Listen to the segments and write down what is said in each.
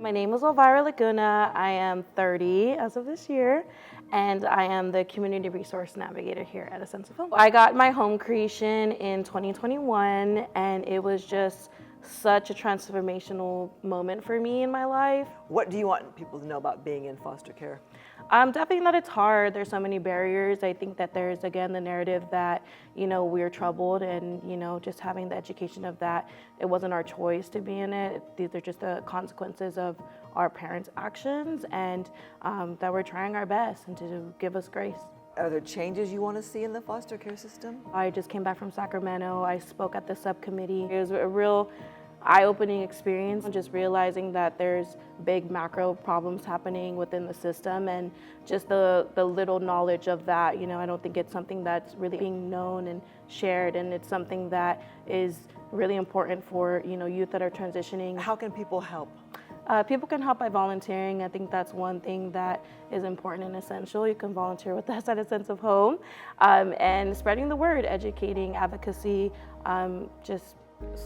My name is Elvira Laguna. I am 30 as of this year, and I am the Community Resource Navigator here at A Sense of Home. I got my home creation in 2021, and it was just such a transformational moment for me in my life. What do you want people to know about being in foster care? Definitely that it's hard. There's so many barriers. I think that there's, again, the narrative that, we're troubled and, just having the education of that, it wasn't our choice to be in it. These are just the consequences of our parents' actions, and that we're trying our best and to give us grace. Are there changes you want to see in the foster care system? I just came back from Sacramento. I spoke at the subcommittee. It was a real eye-opening experience, just realizing that there's big macro problems happening within the system, and just the little knowledge of that. I don't think it's something that's really being known and shared, and it's something that is really important for youth that are transitioning. How can people help? People can help by volunteering. I think that's one thing that is important and essential. You can volunteer with us at A Sense of Home, and spreading the word, educating, advocacy, just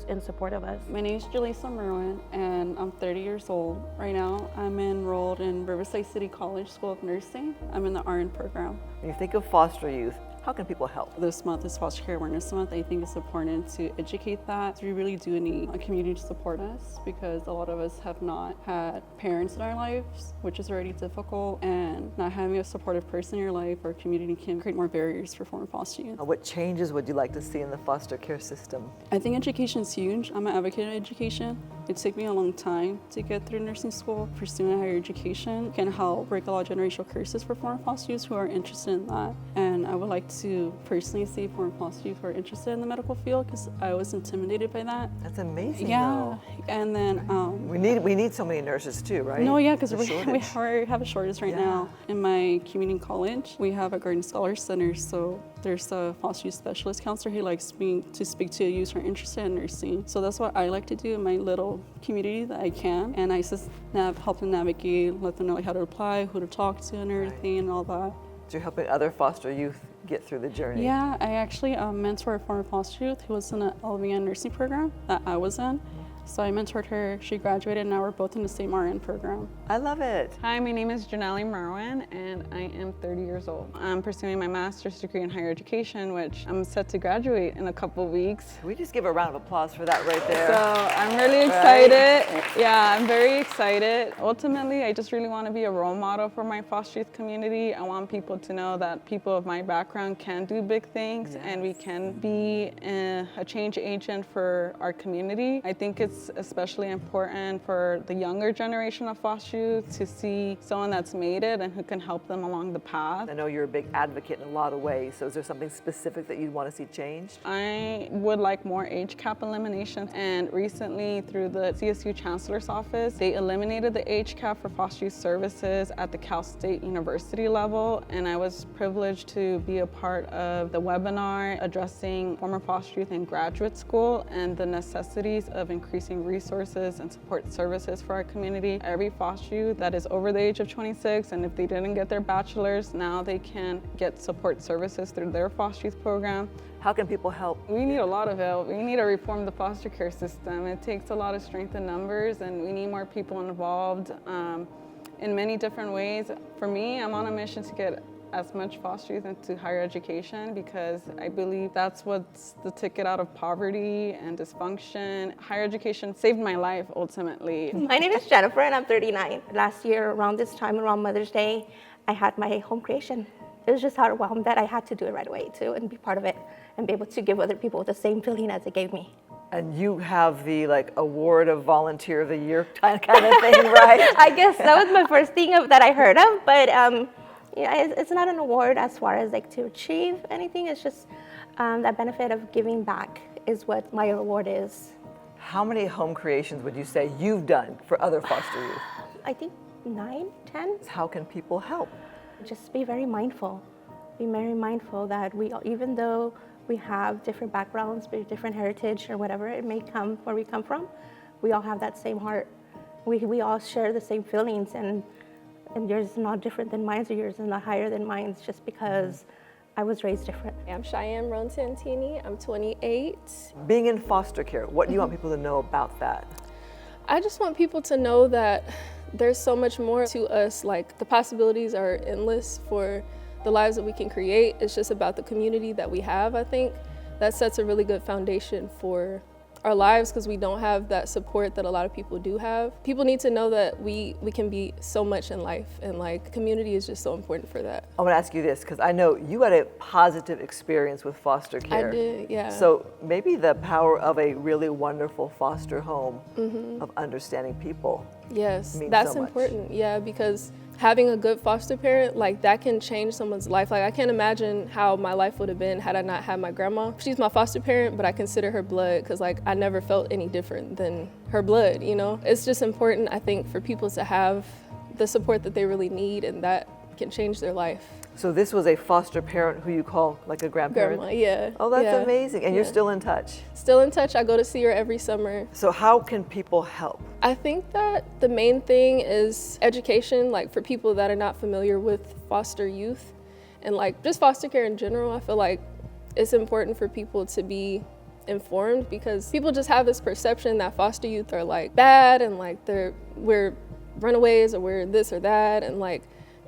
in support of us. My name is Jaleesa Merwin, and I'm 30 years old. Right now, I'm enrolled in Riverside City College School of Nursing. I'm in the RN program. When you think of foster youth, how can people help? This month is Foster Care Awareness Month. I think it's important to educate that. We really do need a community to support us, because a lot of us have not had parents in our lives, which is already difficult, and not having a supportive person in your life or community can create more barriers for foreign foster youth. What changes would you like to see in the foster care system? I think education is huge. I'm an advocate of education. It took me a long time to get through nursing school. Pursuing higher education can help break a lot of generational curses for foreign foster youth who are interested in that. And I would like to personally see foreign foster youth who are interested in the medical field, because I was intimidated by that. That's amazing. Yeah, though. and then we need so many nurses too, right? No, yeah, because we have a shortage right now. In my community college, we have a Garden Scholar Center, so there's a foster youth specialist counselor who likes me to speak to youth who are interested in nursing. So that's what I like to do in my little community that I can, and I just help them navigate, let them know how to apply, who to talk to, and everything, and all that. So you're helping other foster youth get through the journey. Yeah, I actually mentor a former foster youth who was in an LVN nursing program that I was in. So I mentored her, she graduated, and now we're both in the same RN program. I love it. Hi, my name is Janelle Merwin, and I am 30 years old. I'm pursuing my master's degree in higher education, which I'm set to graduate in a couple weeks. Can we just give a round of applause for that right there? So I'm really excited. Yeah, I'm very excited. Ultimately, I just really want to be a role model for my foster youth community. I want people to know that people of my background can do big things, and we can be a change agent for our community. I think it's especially important for the younger generation of foster youth to see someone that's made it and who can help them along the path. I know you're a big advocate in a lot of ways, so is there something specific that you'd want to see changed? I would like more age cap elimination, and recently through the CSU Chancellor's Office, they eliminated the age cap for foster youth services at the Cal State University level, and I was privileged to be a part of the webinar addressing former foster youth in graduate school and the necessities of increasing resources and support services for our community. Every foster youth that is over the age of 26, and if they didn't get their bachelor's, now they can get support services through their foster youth program. How can people help? We need a lot of help. We need to reform the foster care system. It takes a lot of strength in numbers, and we need more people involved in many different ways. For me, I'm on a mission to get as much foster youth into higher education, because I believe that's what's the ticket out of poverty and dysfunction. Higher education saved my life, ultimately. My name is Jennifer, and I'm 39. Last year, around this time, around Mother's Day, I had my home creation. It was just overwhelmed that I had to do it right away too, and be part of it, and be able to give other people the same feeling as it gave me. And you have the award of Volunteer of the Year kind of thing, right? I guess that was my first thing that I heard of, but it's not an award as far as to achieve anything. It's just that benefit of giving back is what my award is. How many home creations would you say you've done for other foster youth? I think 9, 10. How can people help? Just be very mindful. Be very mindful that even though we have different backgrounds, different heritage or whatever it may come where we come from, we all have that same heart. We all share the same feelings, and yours is not different than mine, or yours is not higher than mine, just because I was raised different. I'm Cheyenne Rontantini. I'm 28. Being in foster care, what do you want people to know about that? I just want people to know that There's so much more to us. Like, the possibilities are endless for the lives that we can create. It's just about the community that we have, I think. That sets a really good foundation for our lives, because we don't have that support that a lot of people do have. People need to know that we can be so much in life, and like, community is just so important for that. I want to ask you this, because I know you had a positive experience with foster care. I did, yeah. So maybe the power of a really wonderful foster home of understanding people. Yes, means that's so much. important, yeah, because having a good foster parent, like, that can change someone's life. Like, I can't imagine how my life would have been had I not had my grandma. She's my foster parent, but I consider her blood, because like, I never felt any different than her blood, you know? It's just important, I think, for people to have the support that they really need, and that can change their life. So this was a foster parent who you call like a grandparent? Grandma, yeah. Oh, that's yeah, amazing. And you're yeah. still in touch. Still in touch. I go to see her every summer. So how can people help? I think that the main thing is education, like, for people that are not familiar with foster youth and like just foster care in general. I feel like it's important for people to be informed, because people just have this perception that foster youth are like bad, and like we're runaways, or we're this or that, and like,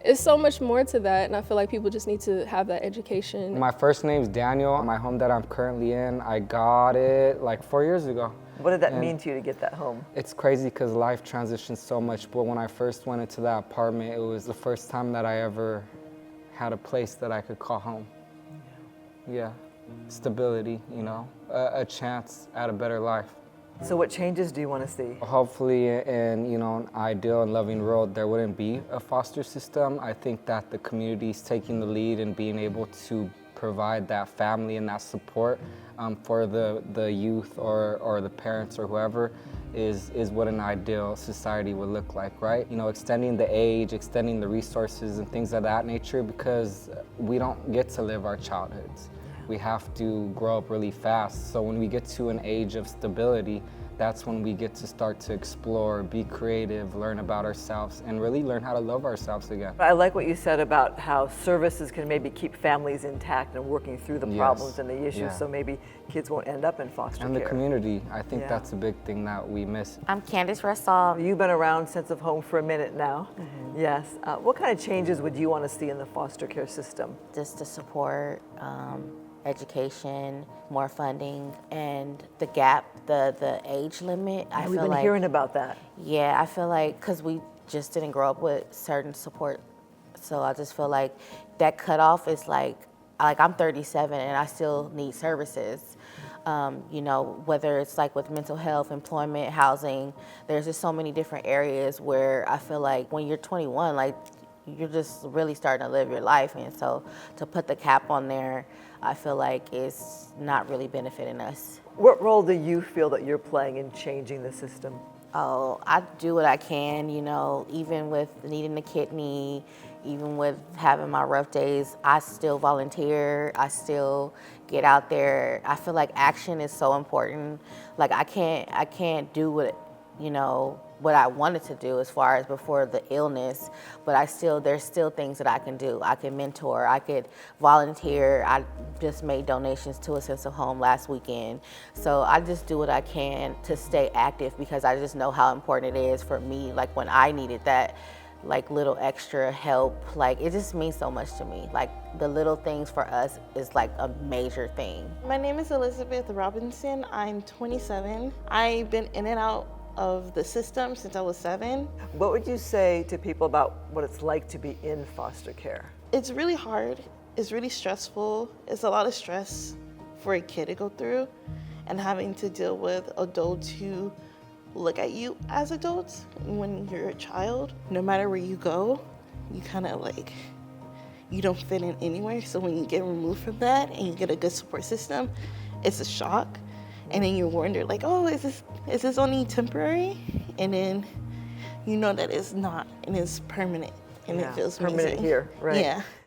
it's so much more to that, and I feel like people just need to have that education. My first name's Daniel. My home that I'm currently in, I got it like 4 years ago. What did that mean to you to get that home? It's crazy because life transitions so much, but when I first went into that apartment, it was the first time that I ever had a place that I could call home. Yeah, stability, you know, a chance at a better life. So what changes do you want to see? Hopefully in, you know, an ideal and loving world, there wouldn't be a foster system. I think that the community's taking the lead and being able to provide that family and that support for the youth or the parents or whoever is what an ideal society would look like, right? You know, extending the age, extending the resources and things of that nature, because we don't get to live our childhoods. We have to grow up really fast. So when we get to an age of stability, that's when we get to start to explore, be creative, learn about ourselves, and really learn how to love ourselves again. I like what you said about how services can maybe keep families intact and working through the problems and the issues, Yeah. so maybe kids won't end up in foster And care. the community, I think Yeah. that's a big thing that we miss. I'm Candace Russell. You've been around Sense of Home for a minute now. Yes. What kind of changes would you want to see in the foster care system? Just to support education, more funding, and the gap, the age limit. I We've feel been like, hearing about that. yeah, I feel like because we just didn't grow up with certain support, so I just feel like that cutoff is like I'm 37 and I still need services. You know, whether it's like with mental health, employment, housing, there's just so many different areas where I feel like when you're 21, like, you're just really starting to live your life, and so to put the cap on there, I feel like it's not really benefiting us. What role do you feel that you're playing in changing the system? Oh, I do what I can, you know, even with needing a kidney, even with having my rough days, I still volunteer, I still get out there. I feel like action is so important. Like, I can't do what, you know, what I wanted to do as far as before the illness, but there's still things that I can do. I can mentor, I could volunteer. I just made donations to a Sense of Home last weekend. So I just do what I can to stay active, because I just know how important it is for me. Like, when I needed that, like, little extra help, like, it just means so much to me. Like, the little things for us is like a major thing. My name is Elizabeth Robinson. I'm 27. I've been in and out of the system since I was 7. What would you say to people about what it's like to be in foster care? It's really hard. It's really stressful. It's a lot of stress for a kid to go through, and having to deal with adults who look at you as adults when you're a child. No matter where you go, you kind of like, you don't fit in anywhere. So when you get removed from that and you get a good support system, it's a shock. And then you wonder, like, oh, is this only temporary? And then you know that it's not, and it's permanent, and it feels permanent amazing. here, right? Yeah.